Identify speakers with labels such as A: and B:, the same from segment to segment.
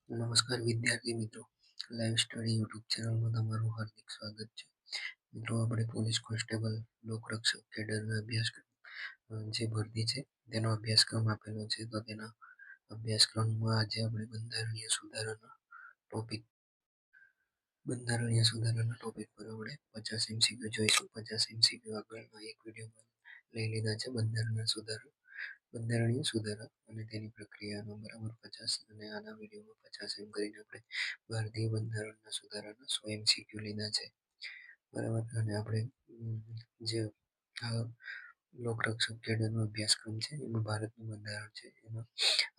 A: નમસ્કાર વિદ્યાર્થી મિત્રો, લાઈવ સ્ટડી યુટ્યુબ ચેનલમાં તમારું હાર્દિક સ્વાગત છે. મિત્રો, આપણે પોલીસ કોન્સ્ટેબલ લોકરક્ષક કેડરના અભ્યાસક્રમ જે ભરતી છે તેનો અભ્યાસક્રમ આપેલો છે. તો તેના અભ્યાસક્રમમાં આજે આપણે બંધારણીય સુધારાના ટોપિક પર આપણે 50 MCQ જોઈશું. 50 MCQ આગળના એક વિડીયોમાં લઈ લીધા છે. બંધારણીય સુધારા અને તેની પ્રક્રિયાનો બરાબર 50 અને આના વિડીયોમાં 50 એમ કરીને આપણે ભારતીય બંધારણના સુધારાના 100 MCQ લીધા છે. બરાબર. અને આપણે જે આ લોકરક્ષક કેડરનો અભ્યાસક્રમ છે એમાં ભારતનું બંધારણ છે. એમાં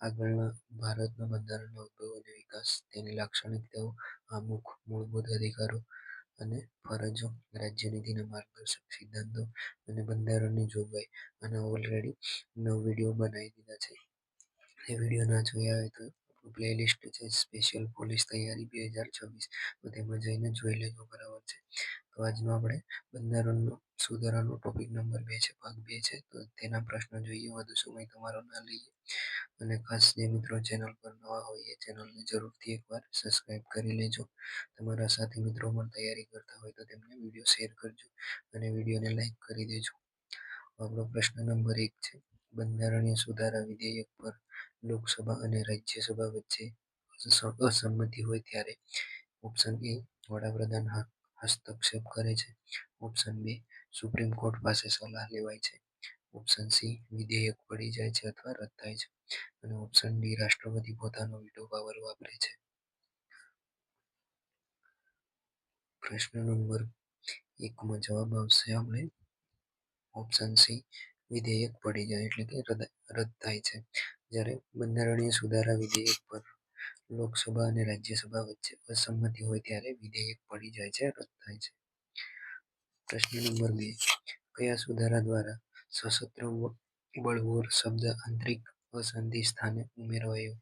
A: આગળના ભારતના બંધારણનો ઉદ્ભવ અને વિકાસ, તેની લાક્ષણિકતાઓ, આમુખ, મૂળભૂત અધિકારો અને ફરજો, રાજ્યનીતિના માર્ગદર્શક સિદ્ધાંતો અને બંધારણની જોગવાઈ, અને ઓલરેડી 9 વિડીયો બનાવી દીધા છે. એ વિડીયો ના જોયા હોય તો પ્લેલિસ્ટ છે સ્પેશિયલ પોલીસ તૈયારી 2026, તો તેમાં જઈને જોઈ લેજો. બરાબર છે. તો આજનો આપણે બંધારણનો સુધારાનો ટોપિક નંબર 2 છે, ભાગ 2 છે. તો તેના પ્રશ્ન જોઈએ, વધુ સમય તમારો ના લઈએ. અને ખાસ જે મિત્રો ચેનલ પર નવા હોય એ ચેનલને જરૂરથી એકવાર સબસ્ક્રાઇબ કરી લેજો. તમારા સાથી મિત્રો પણ તૈયારી કરતા હોય તો તેમને વિડીયો શેર કરજો અને વિડીયોને લાઈક કરી દેજો. આપણો પ્રશ્ન નંબર 1 છે, બંધારણીય સુધારા વિધેયક પર લોકસભા અને રાજ્યસભા વચ્ચે અસંમતિ હોય ત્યારે ઓપ્શન એ, વડાપ્રધાન હસ્તક્ષેપ કરે છે. ઓપ્શન બી, સુપ્રીમ કોર્ટ પાસે સલાહ લેવાય છે. ઓપ્શન સી, વિધેયક પડી જાય છે અથવા રદ થાય છે. અને ઓપ્શન ડી, રાષ્ટ્રપતિ પોતાનો વીટો પાવર વાપરે છે. પ્રશ્ન નંબર 1 માં જવાબ આવશે આપણે ઓપ્શન સી, વિધેયક પડી જાય એટલે કે રદ થાય છે. જ્યારે બંધારણીય સુધારા વિધેયક પર લોકસભા અને રાજ્યસભા વચ્ચે અસંમતિ હોય ત્યારે વિધેયક પડી જાય છે, રદ થાય છે. પ્રશ્ન નંબર 2, કયા સુધારા દ્વારા સશસ્ત્ર બળવો શબ્દ આંતરિક અશાંતિ સ્થાને ઉમેરાયો?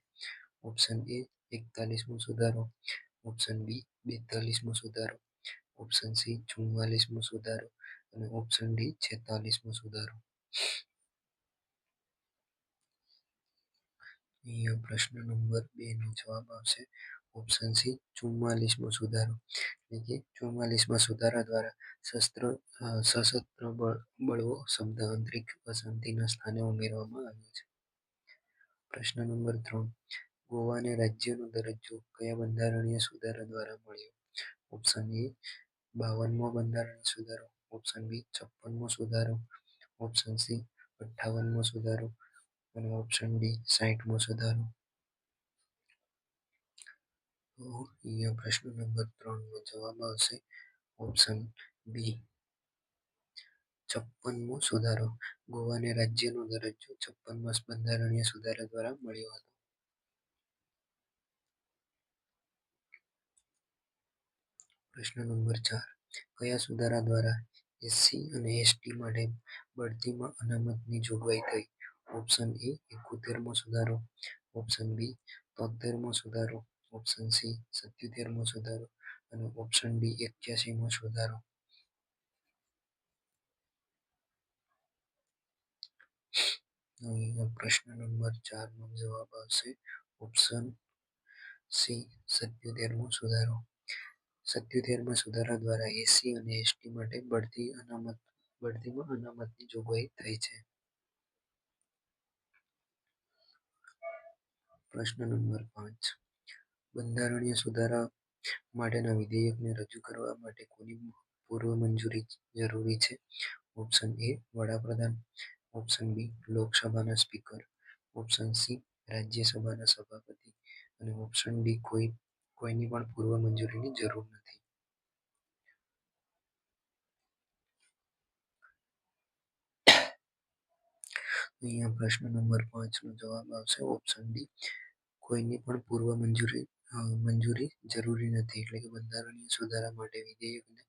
A: ઓપ્શન એ, 41મો સુધારો. ઓપ્શન બી, 42મો સુધારો. ઓપ્શન સી, 44મો સુધારો. અને ઓપ્શન ડી, 46મો સુધારો. અહીંયા પ્રશ્ન નંબર 2 નો જવાબ આવશે ઓપ્શન સી, 44મો સુધારો. એટલે કે 44મા સુધારા દ્વારા સશસ્ત્ર બળવો શબ્દ આંતરિક અશાંતિના સ્થાને ઉમેરવામાં આવ્યો છે. પ્રશ્ન નંબર 3, ગોવાને રાજ્યનો દરજ્જો કયા બંધારણીય સુધારા દ્વારા મળ્યો? ઓપ્શન એ, 52મો બંધારણીય સુધારો. ઓપ્શન બી, 56મો સુધારો. ઓપ્શન સી, 58મો સુધારો. અને ઓપ્શન ડી, 60મો સુધારો. તો અહીંયા પ્રશ્ન નંબર 3 નો જવાબ આવશે ઓપ્શન બી, 56મો સુધારો. ગોવાને રાજ્યનો દરજ્જો 56મા બંધારણીય સુધારા દ્વારા મળ્યો હતો. પ્રશ્ન નંબર 4, કયા સુધારા દ્વારા એસસી અને એસટી માટે બઢતીમાં અનામતની જોગવાઈ થઈ? ઓપ્શન એ, 71મો સુધારો. ઓપ્શન બી, 73મો સુધારો. ઓપ્શન સી, 77મો સુધારો. અને ઓપ્શન ડી, 81મો સુધારો. અહીંયા પ્રશ્ન નંબર 4 નો જવાબ આવશે ઓપ્શન સી, 77મો સુધારો. 77મા સુધારા દ્વારા એસસી અને એસટી માટે બઢતીમાં અનામતની જોગવાઈ થઈ છે. પ્રશ્ન નંબર 5, બંધારણીય સુધારા માટેના વિધેયકને રજૂ કરવા માટે કોની પૂર્વ મંજૂરી જરૂરી છે? ઓપ્શન એ, વડાપ્રધાન. ઓપ્શન બી, લોકસભાના સ્પીકર. ઓપ્શન સી, રાજ્યસભાના સભાપતિ. અને ઓપ્શન ડી, કોઈની પણ પૂર્વ મંજૂરીની જરૂર નથી. અહીંયા પ્રશ્ન નંબર 5 નો જવાબ આવશે ઓપ્શન ડી, કોઈની પણ પૂર્વ મંજૂરી જરૂરી નથી. એટલે કે બંધારણીય સુધારા માટે વિધેયકને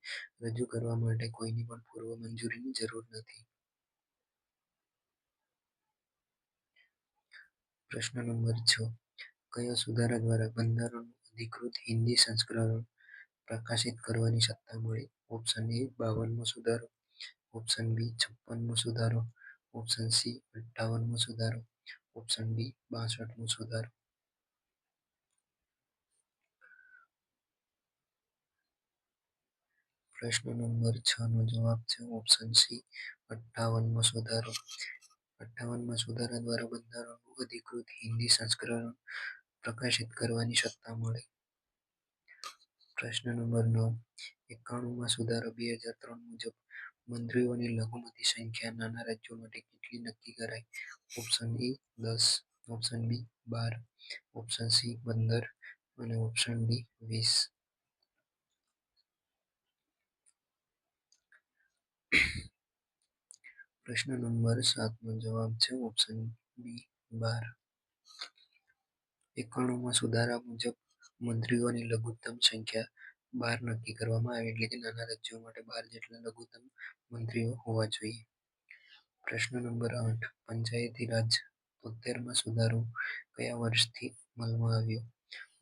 A: રજૂ કરવા માટે કોઈની પણ પૂર્વ મંજૂરીની જરૂર નથી. પ્રશ્ન નંબર 6, કયા સુધારા દ્વારા બંધારણનું અધિકૃત હિન્દી સંસ્કરણ પ્રકાશિત કરવાની સત્તા મળી? ઓપ્શન એ, 52મો સુધારો. ઓપ્શન બી, 56મો સુધારો. ઓપ્શન સી, 58મો સુધારો. ઓપ્શન ડી, 62મો સુધારો. પ્રશ્ન નંબર 6 નો જવાબ છે ઓપ્શન સી 58મો સુધારો. 58મા સુધારા દ્વારા બંધારણનું અધિકૃત હિન્દી સંસ્કરણ પ્રકાશિત કરવાની સત્તા મળી. પ્રશ્ન નંબર 9 91મા સુધારો 2003 મુજબ મંત્રીઓની લઘુમતી સંખ્યા નાના રાજ્યો માટે કેટલી નક્કી કરાઈ? Option A 10, option B 12, option C 15 અને ઓપ્શન ડી 20. પ્રશ્ન નંબર 7 નો જવાબ છે ઓપ્શન બી 12. 91મા સુધારા મુજબ મંત્રીઓની લઘુત્તમ સંખ્યા 12 નક્કી કરવામાં આવી, એટલે કે નાના રાજ્યો માટે 12 જેટલા લઘુત્તમ મંત્રીઓ હોવા જોઈએ. પ્રશ્ન નંબર 8 પંચાયતી રાજ 73મા સુધારો કયા વર્ષથી અમલમાં આવ્યો?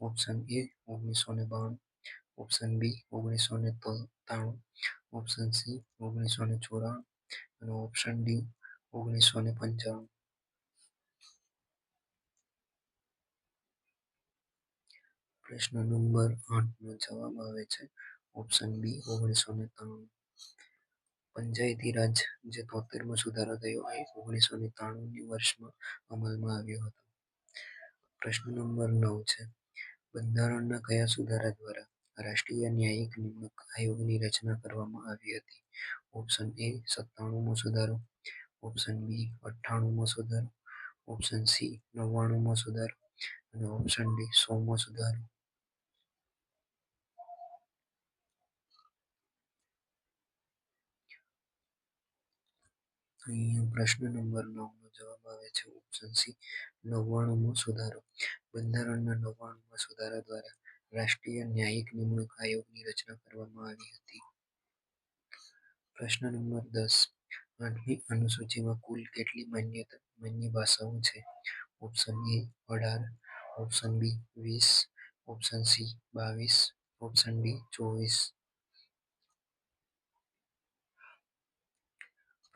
A: Option A 1992, option B 1993, option C 1994 અને ઓપ્શન ડી 1995. પ્રશ્ન નંબર 8 નો જવાબ આવે છે ઓપ્શન બી 1993. પંચાયતી રાજ જે 73મો સુધારો થયો એ 1993 વર્ષમાં અમલમાં આવ્યો હતો. પ્રશ્ન નંબર 9 છે બંધારણના કયા સુધારા દ્વારા રાષ્ટ્રીય ન્યાયિક નિમણૂક આયોગની રચના કરવામાં આવી હતી? ઓપ્શન એ 97મો સુધારો, ઓપ્શન બી 98મો સુધારો, ઓપ્શન સી 99મો સુધારો અને ઓપ્શન ડી 100મો સુધારો. અહીંયા પ્રશ્ન નંબર 9 નો જવાબ આવે છે ઓપ્શન સી 99મો સુધારો. બંધારણના 99મા સુધારા દ્વારા રાષ્ટ્રીય ન્યાયિક નિમણૂક આયોગની રચના કરવામાં આવી હતી. પ્રશ્ન નંબર 10 8મી અનુસૂચિમાં કુલ કેટલી માન્ય ભાષાઓ છે? Option A 18, option B 20, option C 22, option D 24.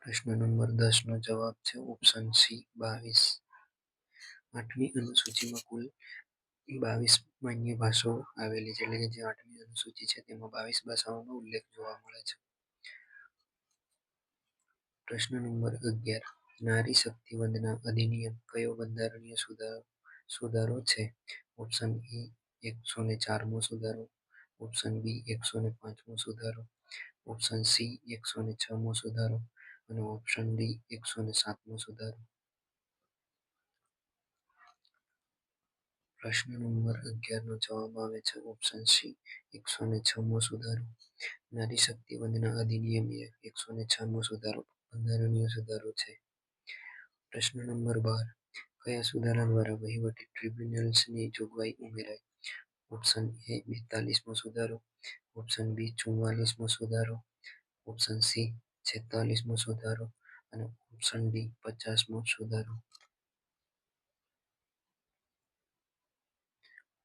A: પ્રશ્ન નંબર 10 નો જવાબ છે ઓપ્શન સી 22. 8મી અનુસૂચિમાં કુલ 22 માન્ય ભાષાઓ આવેલી છે, એટલે કે જે 8મી અનુસૂચિ છે તેમાં 22 ભાષાઓનો ઉલ્લેખ જોવા મળે છે. પ્રશ્ન નંબર 11 નારી શક્તિ વંદના અધિનિયમ કયો બંધારણીય સુધારો છે? ઓપ્શન એ 104મો સુધારો, ઓપ્શન બી 105મો સુધારો, ઓપ્શન સી 106મો સુધારો અને ઓપ્શન ડી 107મો સુધારો. પ્રશ્ન નંબર 11 નો જવાબ આવે છે ઓપ્શન સી 106મો સુધારો. નારી શક્તિ વંદના અધિનિયમ એ 106મો સુધારો બંધારણીય સુધારો છે. પ્રશ્ન નંબર 12 કયા સુધારા દ્વારા વહીવટી ટ્રિબ્યુનલ્સની જોગવાઈ ઉમેરાઈ? ઓપ્શન એ 42મો સુધારો, ઓપ્શન બી 44મો સુધારો, ઓપ્શન સી 46મો સુધારો અને ઓપ્શન ડી 50મો સુધારો.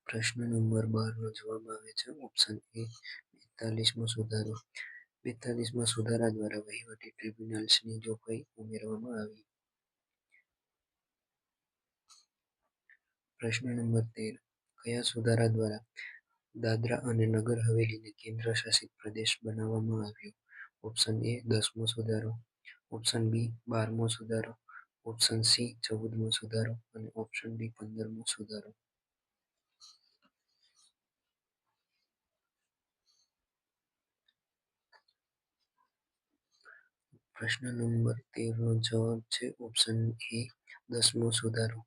A: પ્રશ્ન નંબર 12 નો જવાબ આવે છે ઓપ્શન એ 42મો સુધારો. 42મા સુધારા દ્વારા વહીવટી ટ્રિબ્યુનલ્સની જોગવાઈ ઉમેરવામાં આવી. પ્રશ્ન નંબર 13 કયા સુધારા દ્વારા દાદરા અને નગર હવેલીને કેન્દ્ર શાસિત પ્રદેશ બનાવવામાં આવ્યો? ઓપ્શન એ 10મો સુધારો, ઓપ્શન બી 12મો સુધારો, ઓપ્શન સી 14મો સુધારો અને ઓપ્શન ડી 15મો સુધારો. પ્રશ્ન નંબર 13 નો જવાબ છે ઓપ્શન એ 10મો સુધારો.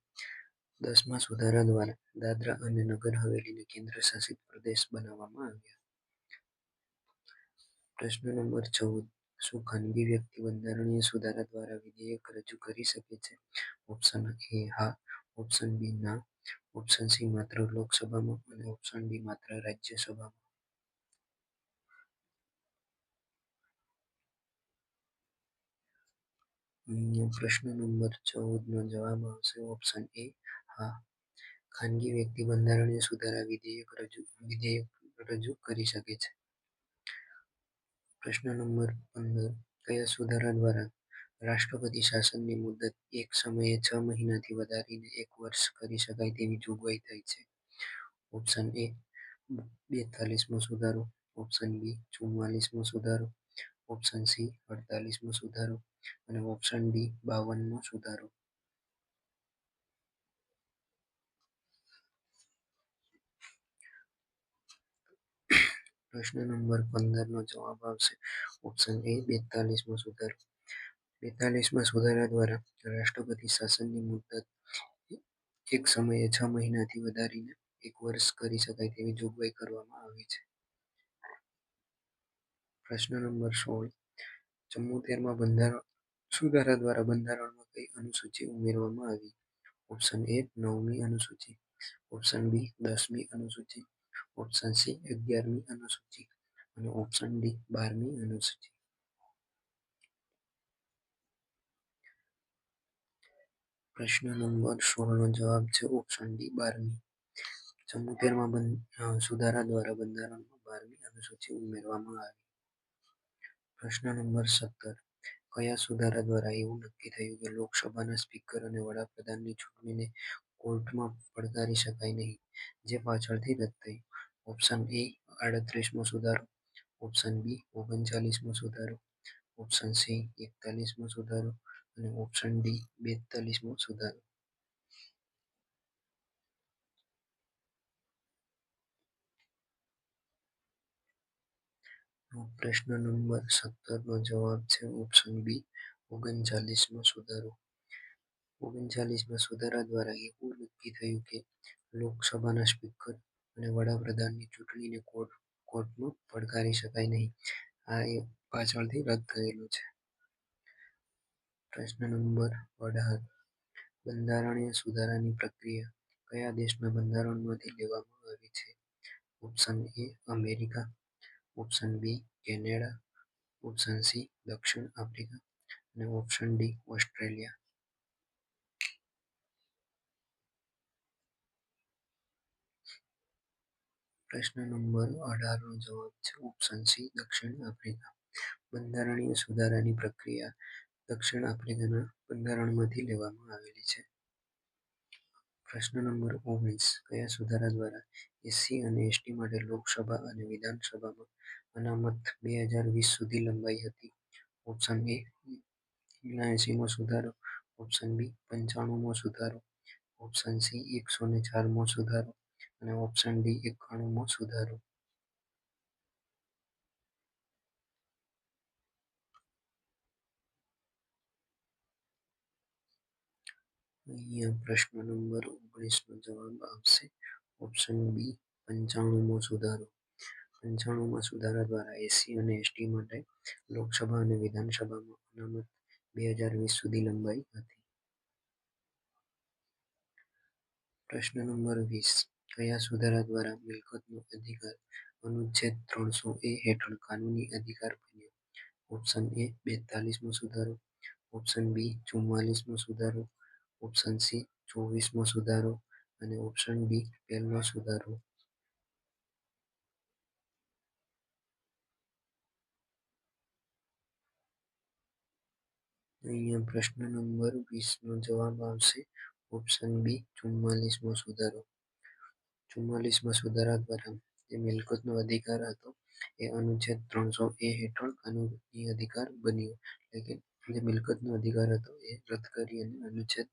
A: 10મા સુધારા દ્વારા દાદરા અને નગર હવેલીને કેન્દ્ર શાસિત પ્રદેશ બનાવવામાં આવ્યા. પ્રશ્ન નંબર 14 શું ખાનગી વ્યક્તિ બંધારણીય સુધારા દ્વારા વિધેયક રજૂ કરી શકે છે? ઓપ્શન એ હા, ઓપ્શન બી ના, ઓપ્શન સી માત્ર લોકસભામાં અને ઓપ્શન ડી માત્ર રાજ્યસભામાં. પ્રશ્ન નંબર 14 નો જવાબ આવશે ઓપ્શન એ હા, ખાનગી વ્યક્તિ બંધારણીય સુધારા વિધેયક રજૂ કરી શકે છે. પ્રશ્ન નંબર 15 કયા સુધારા દ્વારા રાષ્ટ્રપતિ શાસનની મુદત એક સમયે 6 મહિનાથી વધારીને 1 વર્ષ કરી શકાય તેવી જોગવાઈ થઈ છે? ઓપ્શન એ 42મો સુધારો, ઓપ્શન બી 44મો સુધારો, ઓપ્શન સી 48મો સુધારો અને ઓપ્શન ડી 52મો સુધારો. પ્રશ્ન નંબર 15 નો જવાબ આવશે ઓપ્શન એ 42મો સુધારો. 42મા સુધારા દ્વારા રાષ્ટ્રપતિ શાસનની મુદત એક સમયે 6 મહિનાથી વધારીને 1 વર્ષ કરી શકાય તેવી જોગવાઈ કરવામાં આવી છે. પ્રશ્ન નંબર 16 74મા બંધારણ સુધારા દ્વારા બંધારણમાં કઈ અનુસૂચિ ઉમેરવામાં આવી? ઓપ્શન એ 9મી અનુસૂચિ, ઓપ્શન બી 10મી અનુસૂચિ, ઓપ્શન સી 11મી અનુસૂચિ અને ઓપ્શન ડી 12મી અનુસૂચિ. પ્રશ્ન નંબર 16 નો જવાબ છે ઓપ્શન ડી 12મી. 74મા સુધારા દ્વારા બંધારણમાં 12મી અનુસૂચિ ઉમેરવામાં આવી. પ્રશ્ન નંબર 17 કયા સુધારા દ્વારા એવું નક્કી થયું કે લોકસભાના સ્પીકર અને વડાપ્રધાનની ચૂંટણીને કોર્ટમાં પડકારી શકાય નહીં, જે પાછળથી રદ થયું? ઓપ્શન એ 38મો સુધારો, ઓપ્શન બી 39મો સુધારો, ઓપ્શન સી 41મો સુધારો અને ઓપ્શન ડી 42મો સુધારો. પ્રશ્ન નંબર 17 નો જવાબ છે ઓપ્શન બી 39મો સુધારો. 39મા સુધારા દ્વારા એવું નક્કી થયું કે લોકસભાના સ્પીકર અને વડાપ્રધાનની ચૂંટણીને કોર્ટમાં પડકારી શકાય નહીં. આ એ પાછળથી રદ થયેલું છે. પ્રશ્ન નંબર 18 બંધારણીય સુધારાની પ્રક્રિયા કયા દેશના બંધારણમાંથી લેવામાં આવી છે? Option A America, option B Canada, option C દક્ષિણ આફ્રિકા અને ઓપ્શન ડી ઓસ્ટ્રેલિયા. પ્રશ્ન નંબર 18 નો જવાબ છે ઓપ્શન સી દક્ષિણ આફ્રિકા. બંધારણીય સુધારાની પ્રક્રિયા દક્ષિણ આફ્રિકાના બંધારણમાંથી લેવામાં આવેલી છે. પ્રશ્ન નંબર 19 કયા સુધારા દ્વારા એસસી અને એસટી માટે લોકસભા અને વિધાનસભામાં અનામત 2020 સુધી લંબાઈ હતી? ઓપ્શન એ 79મો સુધારો, ઓપ્શન બી 95મો સુધારો, ઓપ્શન સી 104મો સુધારો અને ઓપ્શન ડી 91મો સુધારો. અહીંયા પ્રશ્ન નંબર 19 નો જવાબ આવશે ઓપ્શન બી 95મો સુધારો. 95મા સુધારા દ્વારા એસસી અને એસટી માટે લોકસભા અને વિધાનસભામાં અનામત 2020 સુધી લંબાઈ હતી. પ્રશ્ન નંબર 20 કયા સુધારા દ્વારા મિલકતનો અધિકાર અનુચ્છેદ 300A હેઠળ કાનૂની અધિકાર બન્યો? ઓપ્શન એ 42મો સુધારો, ઓપ્શન બી 44મો સુધારો, ઓપ્શન સી 24મો સુધારો અને ઓપ્શન ડી 1મો સુધારો. અહીંયા પ્રશ્ન નંબર 20 નો જવાબ આવશે ઓપ્શન બી 44મો સુધારો. 44મા સુધારા દ્વારા જે મિલકતનો અધિકાર હતો એ અનુચ્છેદ 300A હેઠળ કાનૂની અધિકાર બન્યો. એટલે કે જે મિલકતનો અધિકાર હતો એ રદ કરી અને અનુચ્છેદ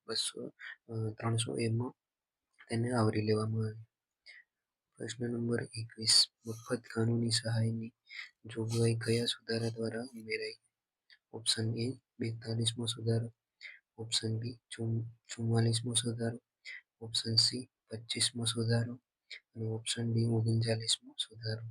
A: 300A માં તેને આવરી લેવામાં આવ્યો. પ્રશ્ન નંબર 21 મફત કાનૂની સહાયની જોગવાઈ કયા સુધારા દ્વારા ઉમેરાઈ? ઓપ્શન એ 42મો સુધારો, ઓપ્શન બી 44મો સુધારો, ઓપ્શન સી 25મો સુધારો અને ઓપ્શન ડી 39મો સુધારો.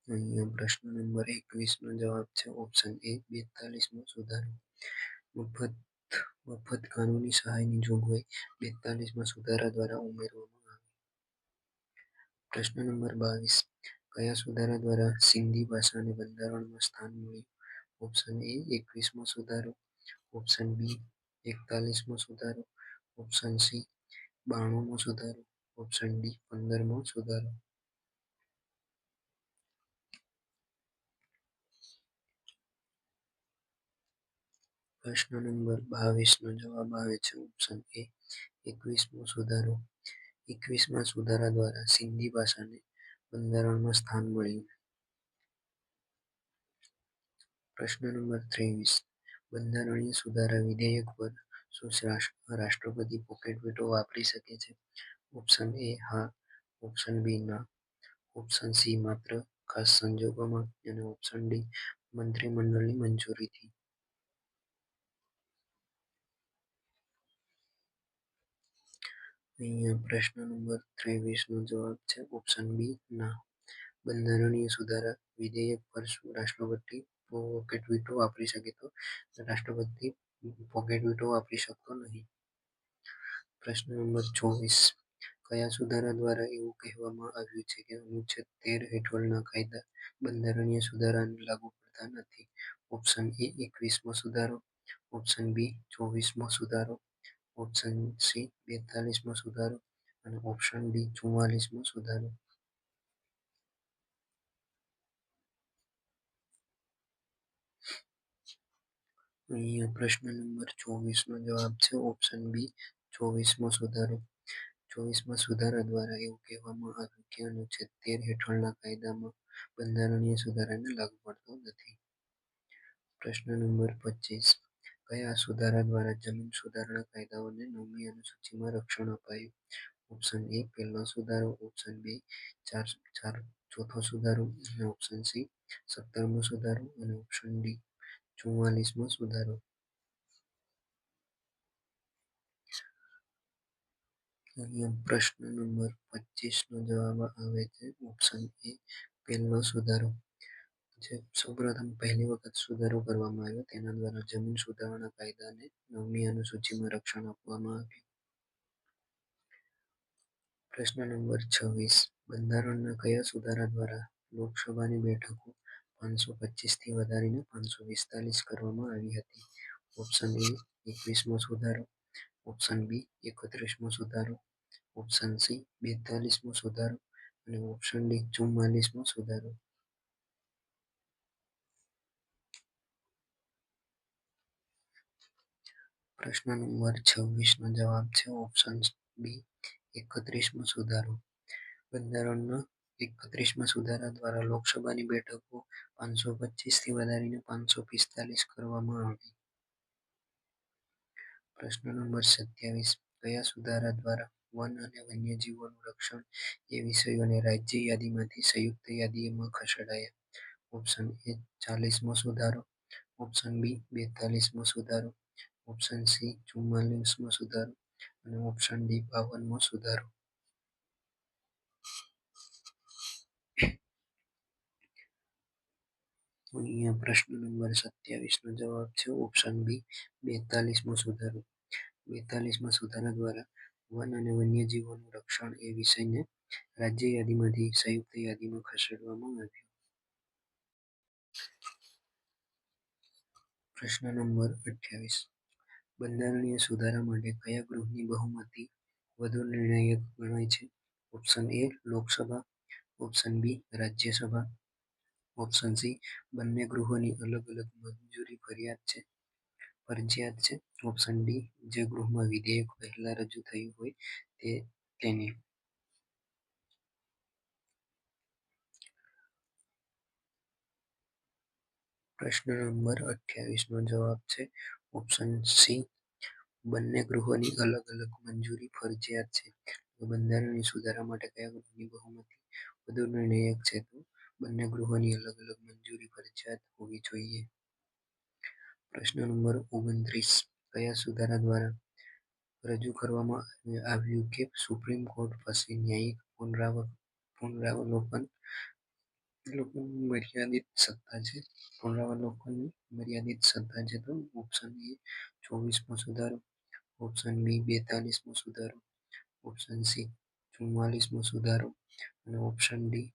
A: અહીંયા પ્રશ્ન નંબર 21 નો જવાબ છે ઓપ્શન એ 42મો સુધારો. મફત કાનૂની સહાયની જોગવાઈ 42મા સુધારા દ્વારા ઉમેરવામાં આવી. પ્રશ્ન નંબર 22 કયા સુધારા દ્વારા સિંધી ભાષાને બંધારણમાં સ્થાન મળ્યું? ઓપ્શન એ 21મો સુધારો, ઓપ્શન બી 41મો સુધારો, ઓપ્શન સી 92મો સુધારો, ઓપ્શન ડી 15મો સુધારો. પ્રશ્ન નંબર 22 નો જવાબ આવે છે ઓપ્શન એ 21મો સુધારો. 21મા સુધારા દ્વારા સિંધી ભાષાને બંધારણમાં સ્થાન મળ્યું. પ્રશ્ન નંબર 23 બંધારણીય સુધારા વિધેયક પર શું રાષ્ટ્રપતિ પોકેટ વેટો વાપરી શકે છે? ઓપ્શન એ હા, ઓપ્શન બી ના, ઓપ્શન સી માત્ર ખાસ સંજોગોમાં અને ઓપ્શન ડી મંત્રીમંડળની મંજૂરીથી. અહીંયા પ્રશ્ન નંબર 23 નો જવાબ છે ઓપ્શન બી ના. બંધારણીય સુધારા વિધેયક પર શું રાષ્ટ્રપતિ પોકેટ વીટો વાપરી શકે? તો રાષ્ટ્રપતિ પોકેટ વીટો વાપરી શકતો નહીં. પ્રશ્ન નંબર 24 કયા સુધારા દ્વારા એવું કહેવામાં આવ્યું છે કે અનુચ્છેદ 13 હેઠળના કાયદા બંધારણીય સુધારાને લાગુ પડતા નથી? ઓપ્શન એ 21મો સુધારો, ઓપ્શન બી 24મો સુધારો, ઓપ્શન સી 42મો સુધારો અને ઓપ્શન ડી 44મો સુધારો. અહીંયા પ્રશ્ન નંબર 24 નો જવાબ છે ઓપ્શન બી 24મો સુધારો. 24મા સુધારા દ્વારા એવું કહેવામાં આવ્યું કે અનુચ્છેદ 13 હેઠળના કાયદામાં બંધારણીય સુધારાને લાગુ પડતો નથી. પ્રશ્ન નંબર 25 કયા સુધારા દ્વારા જમીન સુધારણા કાયદાઓને 9મી અનુસૂચિમાં રક્ષણ અપાયું? ઓપ્શન એ પહેલો સુધારો, ઓપ્શન બી ચોથો સુધારો અને ઓપ્શન સી 17મો સુધારો અને ઓપ્શન ડી 44મો સુધારો. અહીંયા પ્રશ્ન નંબર 25 નો જવાબ આવે છે ઓપ્શન એ પહેલો સુધારો. જે સૌપ્રથમ પહેલી વખત સુધારો કરવામાં આવ્યો તેના દ્વારા જમીન સુધારણા કાયદાને 9મી અનુસૂચિમાં રક્ષણ આપવામાં આવ્યું. પ્રશ્ન નંબર 26 બંધારણના કયા સુધારા દ્વારા લોકસભાની બેઠકો 525 થી વધારીને 545 કરવામાં આવી હતી? ઓપ્શન એ 21મો સુધારો, ઓપ્શન બી 31મો સુધારો, ઓપ્શન સી 42મો સુધારો અને ઓપ્શન ડી 44મો સુધારો. પ્રશ્ન નંબર 26 નો જવાબ છે ઓપ્શન બી 31મો સુધારો. બંધારણના 31મા સુધારા દ્વારા લોકસભાની બેઠકો 525 થી વધારીને 545 કરવામાં આવી. પ્રશ્ન નંબર 27 કયા સુધારા દ્વારા વન અને વન્યજીવોનું રક્ષણ એ વિષયોને રાજ્ય યાદીમાંથી સંયુક્ત યાદીમાં ખસેડાયા? ઓપ્શન એ 40મો સુધારો, ઓપ્શન બી 42મો સુધારો, ઓપ્શન સી 44મો સુધારો અને ઓપ્શન ડી 52મો સુધારો. અહીંયા પ્રશ્ન નંબર 27 નો જવાબ છે ઓપ્શન બી 42મો સુધારો. 42મા સુધારા દ્વારા વન અને વન્યજીવોનું રક્ષણ એ વિષયને રાજ્ય યાદીમાંથી સંયુક્ત યાદીમાં ખસેડવામાં આવ્યું. પ્રશ્ન નંબર 28 બંધારણીય સુધારા માટે કયા ગૃહની બહુમતી વધુ નિર્ણાયક ગણાય છે? Option A Lok Sabha, option B Rajya Sabha, option C બંને ગૃહોની અલગ અલગ મંજૂરી ફરજિયાત છે, ઓપ્શન ડી જે ગૃહમાં વિધેયક પહેલા રજૂ થયું હોય તેની. પ્રશ્ન નંબર 28 નો જવાબ છે ઓપ્શન સી બંને ગૃહોની અલગ અલગ મંજૂરી ફરજિયાત છે. બંધારણીય સુધારા માટે કયા ગૃહની બહુમતી વધુ નિર્ણાયક છે? તો બંને ગૃહોની અલગ અલગ મંજૂરી ફરજિયાત હોવી જોઈએ. પ્રશ્ન નંબર 29 કયા સુધારા દ્વારા રજૂ કરવામાં આવ્યું કે સુપ્રીમ કોર્ટ પાસે ન્યાયિક પુનરાવલોકન મર્યાદિત સત્તા છે? પુનરાવલોકનની મર્યાદિત સત્તા છે. તો ઓપ્શન એ 24મો સુધારો, ઓપ્શન બી 42મો સુધારો, ઓપ્શન સી 44મો સુધારો અને ઓપ્શન ડી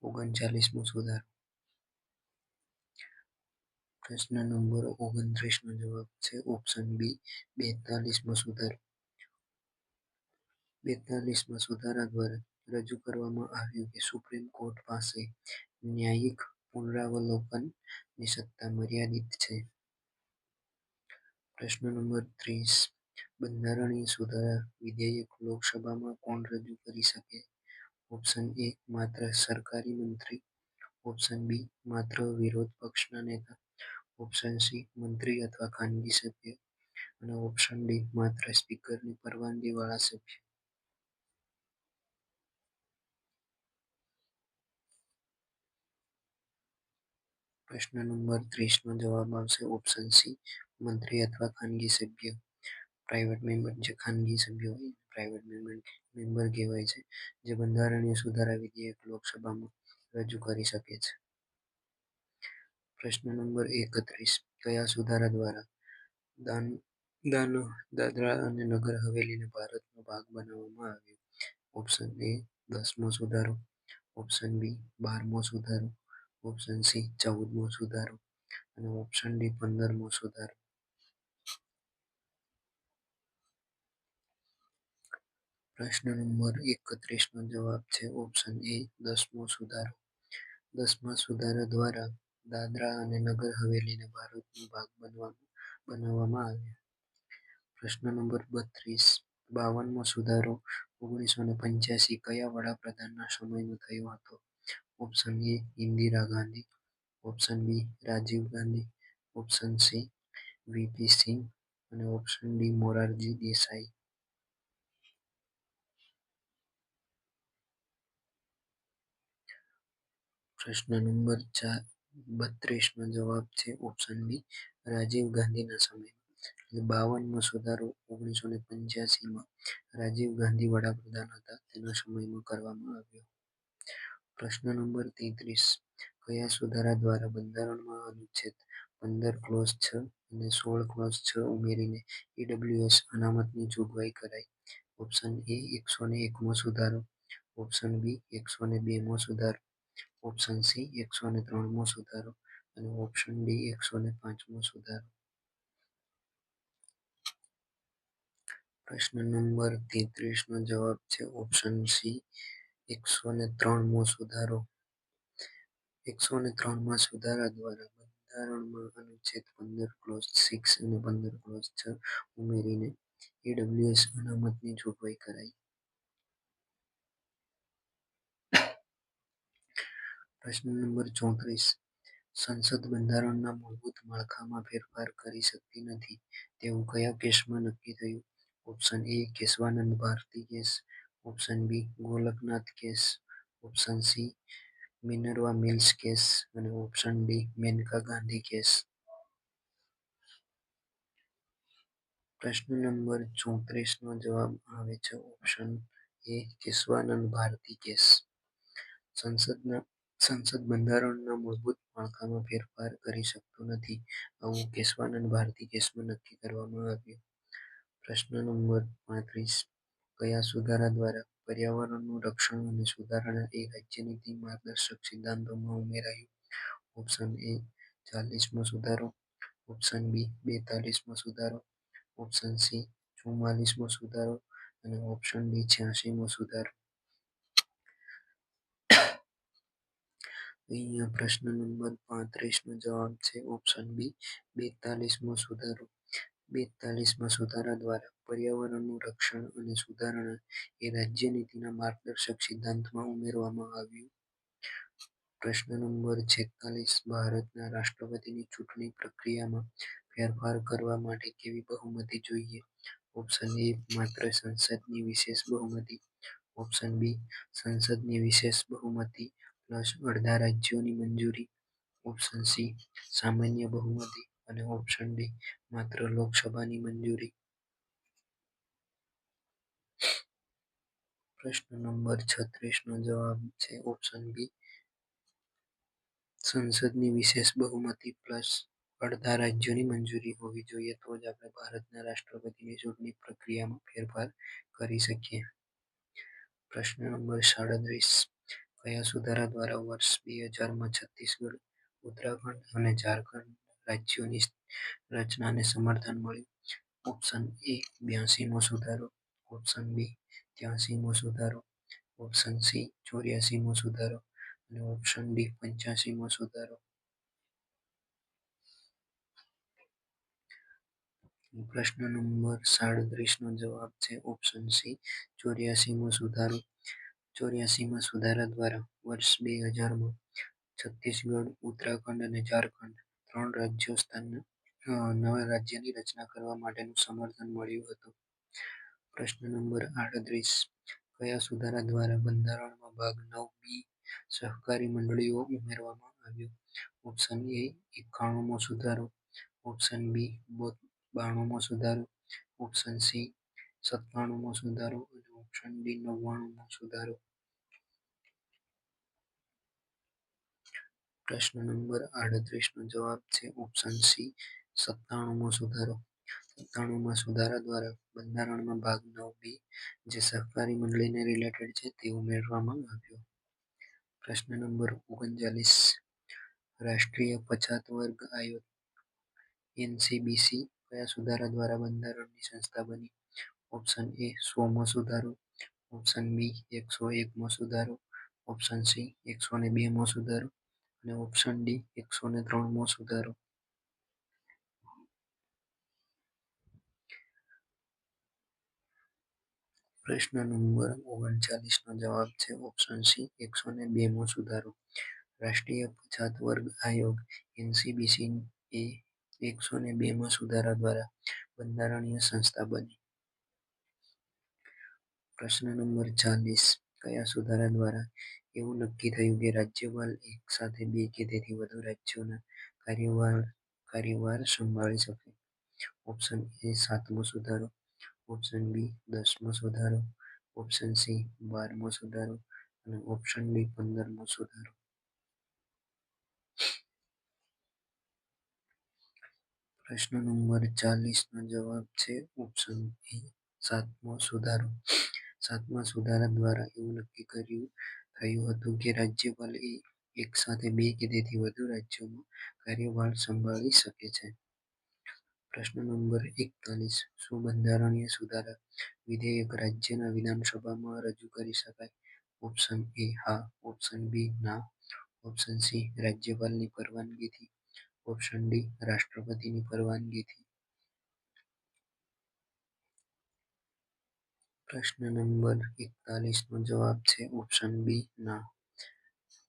A: 39મો સુધારો. પ્રશ્ન નંબર 29 નો જવાબ છે ઓપ્શન બી 42મો સુધારો. 42મા સુધારા દ્વારા રજૂ કરવામાં આવ્યું કે સુપ્રીમ કોર્ટ પાસે ન્યાયિક પુનરાવલોકનની સત્તા મર્યાદિત છે. પ્રશ્ન નંબર 30. બંધારણીય સુધારા વિધેયક લોકસભામાં કોણ રજૂ કરી શકે? ઓપ્શન એ માત્ર સરકારી મંત્રી, ઓપ્શન બી માત્ર વિરોધ પક્ષના નેતા, ઓપ્શન સી મંત્રી અથવા ખાનગી સભ્ય અને ઓપ્શન ડી માત્ર સ્પીકરની પરવાનગીવાળા સભ્ય. પ્રશ્ન નંબર 30 નો જવાબ આવશે ઓપ્શન સી મંત્રી અથવા ખાનગી સભ્ય. પ્રાઇવેટ મેમ્બર, જે ખાનગી સભ્ય હોય પ્રાઇવેટ મેમ્બર કહેવાય છે, જે બંધારણીય સુધારા વિધેયક લોકસભામાં રજૂ કરી શકે છે. પ્રશ્ન નંબર 31. કયા સુધારા દ્વારા દાદરા અને નગર હવેલીને ભારતનો ભાગ બનાવવામાં આવ્યો? ઓપ્શન એ 10મો સુધારો, ઓપ્શન બી 12મો સુધારો, ઓપ્શન સી 14મો સુધારો અને ઓપ્શન ડી 15મો સુધારો. પ્રશ્ન નંબર 31 નો જવાબ છે ઓપ્શન એ 10મો સુધારો. 10મા સુધારા દ્વારા દાદરા અને નગર હવેલીને ભારતનો ભાગ બનાવવામાં આવ્યો. પ્રશ્ન નંબર 32. 52મો સુધારો 1985 કયા વડાપ્રધાનના સમયમાં થયો હતો? Option A Indira Gandhi, option B Rajiv Gandhi, option C VP Singh અને ઓપ્શન ડી મોરારજી દેસાઈ. પ્રશ્ન નંબર 32 નો જવાબ છે ઓપ્શન બી રાજીવ ગાંધીના સમયમાં. 52મો સુધારો 1985માં રાજીવ ગાંધી વડાપ્રધાન હતા તેના સમયમાં કરવામાં આવ્યો. પ્રશ્ન નંબર 33. કયા સુધારા દ્વારા બંધારણમાં અનુચ્છેદ 15 ક્લોઝ 6 અને 16 ક્લોઝ 6 ઉમેરીને ઈડબ્લ્યુએસ અનામતની જોગવાઈ કરાઈ? ઓપ્શન એ 101મો સુધારો, ઓપ્શન બી 102મો સુધારો, ઓપ્શન સી 103મો સુધારો અને ઓપ્શન ડી 105મો સુધારો. પ્રશ્ન નંબર 33 નો જવાબ છે ઓપ્શન સી 103મો સુધારો. 103મા સુધારા દ્વારા બંધારણમાં અનુચ્છેદ 15 ક્લોઝ 6 અને 15 ક્લોઝ 6 ઉમેરીને ઈડબ્લ્યુએસ અનામતની જોગવાઈ કરાઈ. પ્રશ્ન નંબર 34. સંસદ બંધારણના મૂળભૂત માળખામાં ફેરફાર કરી શકતી નથી તેવું કયા કેસમાં નક્કી થયું? Option A Kesavananda Bharati case, option B Golaknath case, option C Minerva Mills case અને option D Maneka Gandhi case. પ્રશ્ન નંબર 34 નો જવાબ આવે છે option A Kesavananda Bharati case. સંસદ બંધારણના મૂળભૂત માળખામાં ફેરફાર કરી શકતું નથી આવું કેશવાનંદ ભારતી કેસમાં નક્કી કરવામાં આવ્યું. પ્રશ્ન નંબર 35. કયા સુધારા દ્વારા પર્યાવરણનું રક્ષણ અને સુધારણા એ રાજ્યનીતિ માર્ગદર્શક સિદ્ધાંતોમાં ઉમેરાયું? ઓપ્શન એ 40મો સુધારો, ઓપ્શન બી 42મો સુધારો, ઓપ્શન સી 44મો સુધારો અને ઓપ્શન ડી 86મો સુધારો. અહીંયા પ્રશ્ન નંબર 35 નો જવાબ છે ઓપ્શન બી 42મો સુધારો. 42મા સુધારા દ્વારા પર્યાવરણનું રક્ષણ અને સુધારણા એ રાજ્યનીતિના માર્ગદર્શક સિદ્ધાંતમાં ઉમેરવામાં આવ્યું. પ્રશ્ન નંબર 46. ભારતના રાષ્ટ્રપતિની ચૂંટણી પ્રક્રિયામાં ફેરફાર કરવા માટે કેવી બહુમતી જોઈએ? ઓપ્શન એ માત્ર સંસદની વિશેષ બહુમતી, ઓપ્શન બી સંસદની વિશેષ બહુમતી પ્લસ અડધા રાજ્યોની મંજૂરી, ઓપ્શન સી સામાન્ય બહુમતી અને ઓપ્શન ડી માત્ર લોકસભાની મંજૂરી. પ્રશ્ન નંબર 36 નો જવાબ છે ઓપ્શન બી સંસદની વિશેષ બહુમતી પ્લસ અડધા રાજ્યોની મંજૂરી હોવી જોઈએ તો જ આપણે ભારતના રાષ્ટ્રપતિની ચૂંટણી પ્રક્રિયામાં ફેરફાર કરી શકીએ. પ્રશ્ન નંબર 37. કયા સુધારા દ્વારા વર્ષ 2000માં છત્તીસગઢ, ઉત્તરાખંડ અને ઝારખંડ રાજ્યોની રચનાને સમર્થન મળ્યું? ઓપ્શન એ 82મો સુધારો, ઓપ્શન બી 83મો સુધારો, ઓપ્શન સી 84મો સુધારો અને ઓપ્શન ડી 85મો સુધારો. પ્રશ્ન નંબર 37 નો જવાબ છે ઓપ્શન સી 84મો સુધારો. 84માં સુધારા દ્વારા વર્ષ 2000માં છત્તીસગઢ, ઉત્તરાખંડ અને ઝારખંડ ત્રણ રાજ્યો નવા રાજ્યની રચના કરવા માટેનું સમર્થન મળ્યું હતું. પ્રશ્ન નંબર 38 કયા સુધારા દ્વારા બંધારણમાં ભાગ 9 બી સહકારી મંડળીઓ ઉમેરવામાં આવ્યો? ઓપ્શન એ 91મો સુધારો, ઓપ્શન બી 92મો સુધારો, ઓપ્શન સી 97મો સુધારો અને ઓપ્શન ડી 99મો સુધારો. પ્રશ્ન નંબર 38 નો જવાબ છે ઓપ્શન સી 97મો સુધારો. 97માં સુધારા દ્વારા બંધારણમાં ભાગ 9 બી જે સહકારી મંડળીને રિલેટેડ છે તે ઉમેરવામાં આવ્યો. પ્રશ્ન નંબર 39 રાષ્ટ્રીય પછાત વર્ગ આયોગ એનસીબીસી કયા સુધારા દ્વારા બંધારણની સંસ્થા બની? ઓપ્શન એ 100મો સુધારો, ઓપ્શન બી 101મો સુધારો, ઓપ્શન સી 102મો સુધારો અને ઓપ્શન ડી 103મો સુધારો. પ્રશ્ન નંબર 39 નો જવાબ છે ઓપ્શન સી 102મો સુધારો. રાષ્ટ્રીય પછાત વર્ગ આયોગ એનસીબીસી એ 102મા સુધારા દ્વારા બંધારણીય સંસ્થા બની. પ્રશ્ન નંબર 40 કયા સુધારા દ્વારા એવું નક્કી થયું કે રાજ્યપાલ એક સાથે બે કે તેથી વધુ રાજ્યોના કાર્યભાર સંભાળી શકે? ઓપ્શન એ 7મો સુધારો, ઓપ્શન બી 10મો સુધારો, ઓપ્શન સી 12મો સુધારો અને ઓપ્શન ડી 15મો સુધારો. પ્રશ્ન નંબર 40 નો જવાબ છે ઓપ્શન એ 7મો સુધારો. 7મા સુધારા દ્વારા એવું નક્કી થયું હતું કે રાજ્યપાલ એક સાથે બે કે તેથી વધુ રાજ્યોમાં કાર્યભાર સંભાળી શકે છે. પ્રશ્ન નંબર 41 શું બંધારણીય સુધારા વિધેયક રાજ્યના વિધાનસભામાં રજૂ કરી શકાય? ઓપ્શન એ હા, ઓપ્શન બી ના, ઓપ્શન સી રાજ્યપાલની પરવાનગીથી, ઓપ્શન ડી રાષ્ટ્રપતિની પરવાનગીથી. પ્રશ્ન નંબર 41 નો જવાબ છે ઓપ્શન બી ના.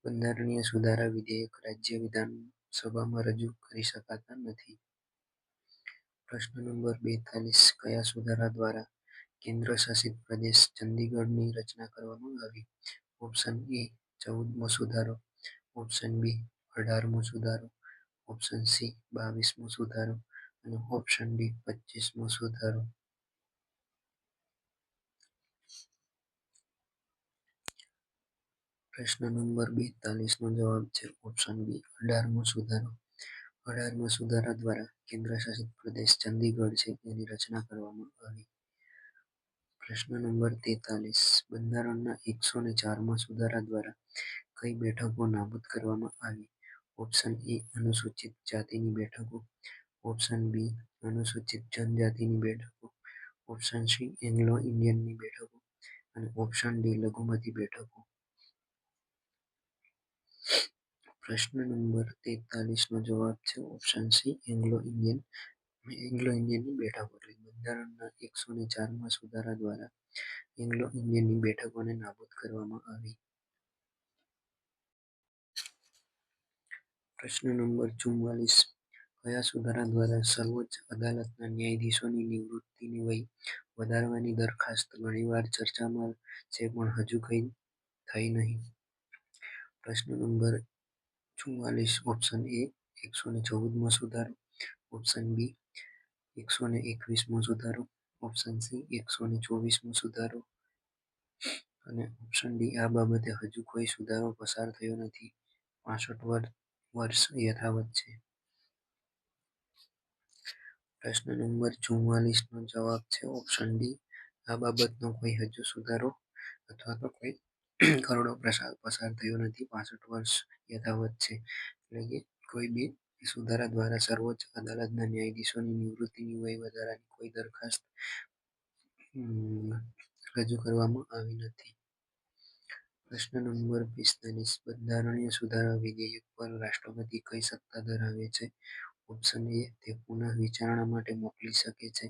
A: બંધારણીય સુધારા વિધેયક રાજ્ય વિધાનસભામાં રજૂ કરી શકાતા નથી. પ્રશ્ન નંબર 42 કયા સુધારા દ્વારા કેન્દ્ર શાસિત પ્રદેશ ચંદીગઢની રચના કરવામાં આવી? ઓપ્શન એ 14મો સુધારો, ઓપ્શન બી 18મો સુધારો, ઓપ્શન સી 22મો સુધારો અને ઓપ્શન ડી 25મો સુધારો. પ્રશ્ન નંબર 42 નો જવાબ છે ઓપ્શન બી 18મો સુધારો. 18મા સુધારા દ્વારા કેન્દ્ર શાસિત પ્રદેશ ચંદીગઢ છે તેની રચના કરવામાં આવી. પ્રશ્ન નંબર 43 બંધારણના 104મા સુધારા દ્વારા કઈ બેઠકો નાબૂદ કરવામાં આવી? ઓપ્શન એ અનુસૂચિત જાતિની બેઠકો, ઓપ્શન બી અનુસૂચિત જનજાતિની બેઠકો, ઓપ્શન સી એંગ્લો ઇન્ડિયનની બેઠકો અને ઓપ્શન ડી લઘુમતી બેઠકો. પ્રશ્ન નંબર 43 નો જવાબ છે ઓપ્શન સી એંગ્લો ઇન્ડિયનની બેઠકો. બંધારણના 104મા સુધારા દ્વારા એંગ્લો ઇન્ડિયનની બેઠકોને નાબૂદ કરવામાં આવી. પ્રશ્ન નંબર 44 કયા સુધારા દ્વારા સર્વોચ્ચ અદાલતના ન્યાયાધીશોની નિવૃત્તિની વય વધારવાની દરખાસ્ત ઘણીવાર ચર્ચામાં છે પણ હજુ થઈ નહીં? પ્રશ્ન નંબર 44 ઓપ્શન એ 114મો સુધારો, ઓપ્શન બી 121મો સુધારો, ઓપ્શન સી 124મો સુધારો અને ઓપ્શન ડી આ બાબતે હજુ કોઈ સુધારો પસાર થયો નથી. 65 વર્ષ યથાવત છે. પ્રશ્ન નંબર 44 નો જવાબ છે ઓપ્શન ડી આ બાબતનો કોઈ હજુ સુધારો અથવા તો કોઈ ખરડો પસાર થયો નથી. 65 વર્ષ યથાવત છે એટલે કે કોઈ બી સુધારા દ્વારા સર્વોચ્ચ અદાલતના ન્યાયાધીશોની નિવૃત્તિની વય વધારવાની કોઈ દરખાસ્ત રજૂ કરવામાં આવી નથી. પ્રશ્ન નંબર 45 બંધારણીય સુધારા વિધેયક પર રાષ્ટ્રપતિ કઈ સત્તા ધરાવે છે? ઓપ્શન એ તે પુનઃ વિચારણા માટે મોકલી શકે છે.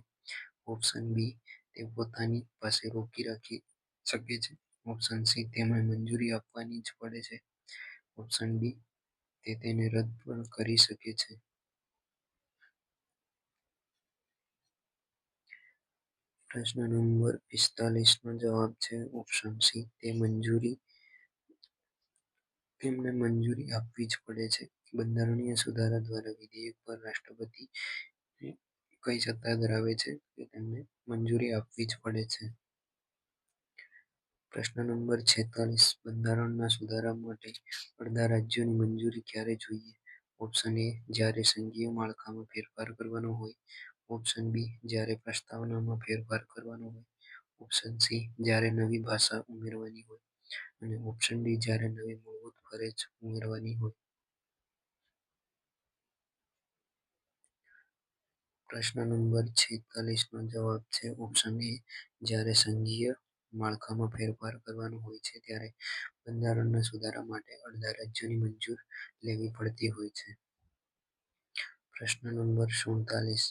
A: ઓપ્શન બી તે પોતાની પાસે રોકી રાખી શકે છે. ઓપ્શન સી તેમને મંજૂરી આપવાની જ પડે છે. ઓપ્શન ડી તે તેને રદ પણ કરી શકે છે. પ્રશ્ન નંબર 45 નો જવાબ છે ઓપ્શન સી તેમને મંજૂરી આપવી જ પડે છે. બંધારણીય સુધારા દ્વારા વિધેયક પર રાષ્ટ્રપતિ કઈ સત્તા ધરાવે છે કે તેમને મંજૂરી આપવી જ પડે છે. પ્રશ્ન નંબર 46 બંધારણના સુધારા માટે અડધા રાજ્યોની મંજૂરી ક્યારે જોઈએ? ઓપ્શન એ જ્યારે સંઘીય માળખામાં ફેરફાર કરવાનો હોય. ઓપ્શન બી જ્યારે પ્રસ્તાવનામાં ફેરફાર કરવાનો હોય. ઓપ્શન સી જ્યારે નવી ભાષા ઉમેરવાની હોય અને ઓપ્શન ડી જ્યારે નવી મૂળભૂત ફરજ ઉમેરવાની હોય. પ્રશ્ન નંબર 46 નો જવાબ છે ઓપ્શન એ જ્યારે સંઘીય માળખામાં ફેરફાર કરવાનો હોય છે ત્યારે બંધારણના સુધારા માટે અડધા રાજ્યોની મંજૂર લેવી પડતી હોય છે. પ્રશ્ન નંબર 47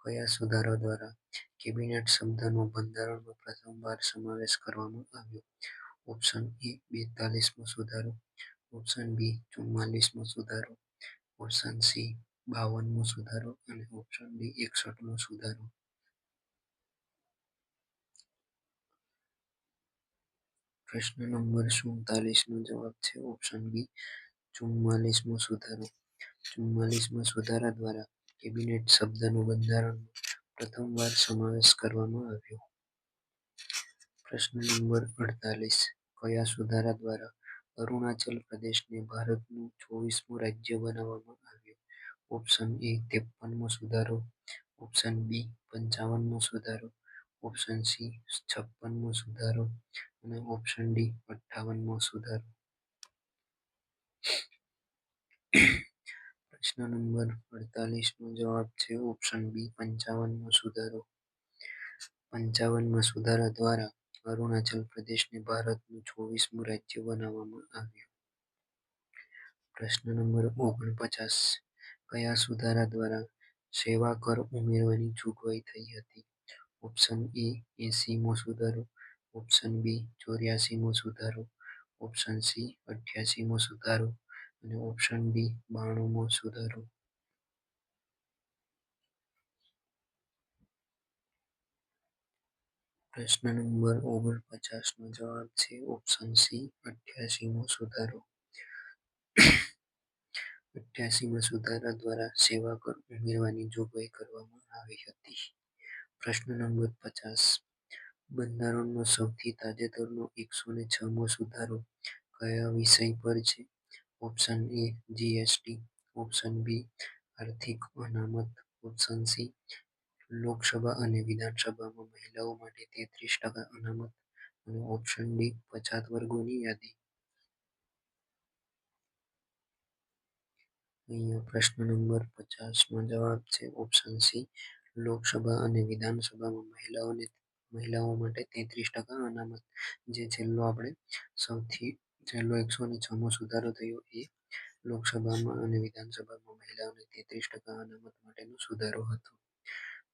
A: કયા સુધારા દ્વારા કેબિનેટ શબ્દનો બંધારણમાં પ્રથમવાર સમાવેશ કરવામાં આવ્યો? ઓપ્શન એ 42મો સુધારો. ઓપ્શન બી 44મો સુધારો. ઓપ્શન સી 52મો સુધારો અને ઓપ્શન ડી 61મો સુધારો. પ્રશ્ન નંબર 47 નો જવાબ છે ઓપ્શન બી 44મો સુધારો. 44મા સુધારા દ્વારા કેબિનેટ શબ્દનો બંધારણમાં પ્રથમવાર સમાવેશ કરવામાં આવ્યો. પ્રશ્ન નંબર 48 કયા સુધારા દ્વારા અરુણાચલ પ્રદેશને ભારતનું 24મું રાજ્ય બનાવવામાં આવ્યું? ઓપ્શન એ 53મો સુધારો. ઓપ્શન બી 55મો સુધારો. ઓપ્શન સી 56મો સુધારો અને ઓપ્શન ડી 58મો સુધારો. પ્રશ્ન નંબર 48 નો જવાબ છે ઓપ્શન બી 55મો સુધારો. 55મા સુધારા દ્વારા અરુણાચલ પ્રદેશને ભારતનું 24મું રાજ્ય બનાવવામાં આવ્યું. પ્રશ્ન નંબર 49 કયા સુધારા દ્વારા સેવા કર ઉમેરવાની જોગવાઈ થઈ હતી? ઓપ્શન એ 80મો સુધારો. ઓપ્શન બી 84મો સુધારો. ઓપ્શન સી 88મો સુધારો અને ઓપ્શન ડી 92મો સુધારો. પ્રશ્ન નંબર 49 નો જવાબ છે ઓપ્શન સી 88મો સુધારો. 88મા સુધારા દ્વારા સેવા કર ઉમેરવાની જોગવાઈ કરવામાં આવી હતી. પ્રશ્ન નંબર 50 બંધારણનો સૌથી તાજેતરનો 106મો સુધારો કયા વિષય પર છે? Option A GST. Option B આર્થિક અનામત. ઓપ્શન સી લોકસભા અને વિધાનસભામાં મહિલાઓ માટે 33% અનામત અને ઓપ્શન ડી પછાત વર્ગોની યાદી. અહીંયા પ્રશ્ન નંબર 50 નો જવાબ છે ઓપ્શન સી લોકસભા અને વિધાનસભામાં મહિલાઓ માટે 33% અનામત. જે સૌથી છેલ્લો 106મો સુધારો થયો એ લોકસભામાં અને વિધાનસભામાં મહિલાઓને 33% અનામત માટેનો સુધારો હતો.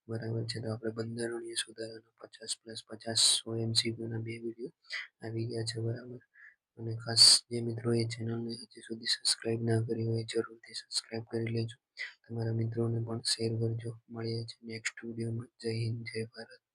A: બરાબર છે. તો આપણે બંધારણીય સુધારાના 50+50 100 MCQ બે વિડીયો આવી ગયા છે. બરાબર. અને ખાસ જે મિત્રોએ ચેનલને હજી સુધી સબસ્ક્રાઇબ ના કરી હોય જરૂરથી સબસ્ક્રાઇબ કરી લેજો. તમારા મિત્રોને પણ શેર કરજો. મળીએ છીએ નેક્સ્ટ વિડીયોમાં. જય હિન્દ, જય ભારત.